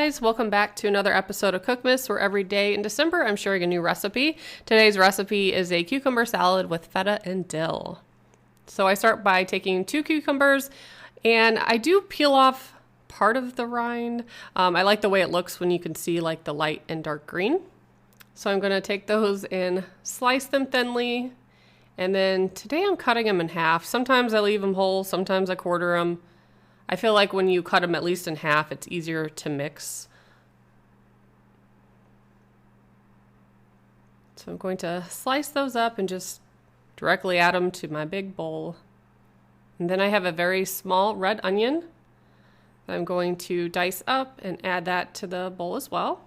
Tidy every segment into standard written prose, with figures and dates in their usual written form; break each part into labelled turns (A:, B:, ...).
A: guys, welcome back to another episode of Cookmas, where every day in December I'm sharing a new recipe. Today's recipe is a cucumber salad with feta and dill. So I start by taking 2 cucumbers, and I do peel off part of the rind. I like the way it looks when you can see like the light and dark green. So I'm going to take those and slice them thinly, and then today I'm cutting them in half. Sometimes I leave them whole, sometimes I quarter them. I feel like when you cut them at least in half, it's easier to mix. So I'm going to slice those up and just directly add them to my big bowl. And then I have a very small red onion that I'm going to dice up and add that to the bowl as well.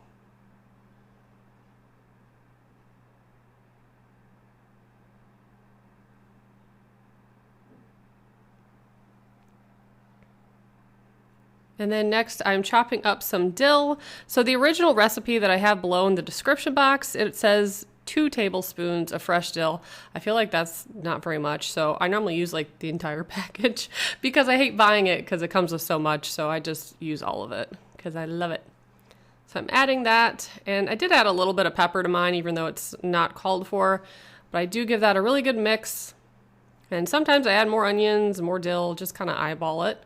A: And then next I'm chopping up some dill. So the original recipe that I have below in the description box, it says 2 tablespoons of fresh dill. I feel like that's not very much. So I normally use like the entire package because I hate buying it because it comes with so much. So I just use all of it because I love it. So I'm adding that, and I did add a little bit of pepper to mine even though it's not called for, but I do give that a really good mix. And sometimes I add more onions, more dill, just kind of eyeball it.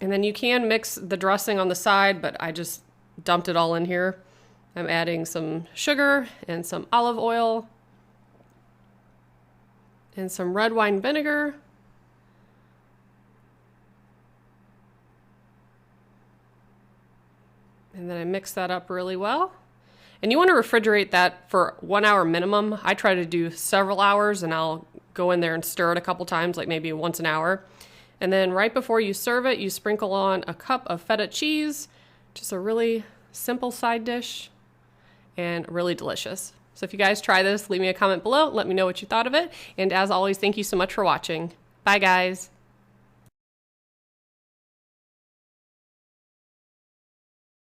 A: And then you can mix the dressing on the side, but I just dumped it all in here. I'm adding some sugar and some olive oil and some red wine vinegar. And then I mix that up really well. And you want to refrigerate that for 1 hour minimum. I try to do several hours, and I'll go in there and stir it a couple times, like maybe once an hour. And then right before you serve it, you sprinkle on a cup of feta cheese. Just a really simple side dish and really delicious. So if you guys try this, leave me a comment below. Let me know what you thought of it. And as always, thank you so much for watching. Bye, guys.